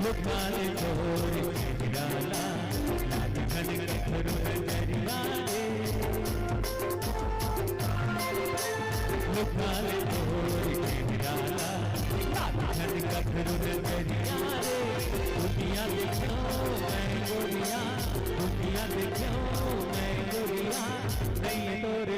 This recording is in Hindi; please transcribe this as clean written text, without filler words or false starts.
लुकाले तोरे निराला लाल घन कथरू नजरिया रे लुकाले तोरे निराला लाल घन कथरू नजरिया रे दुनिया देखो मैं गोरिया दुनिया देखो मैं गोरिया नहीं तोरे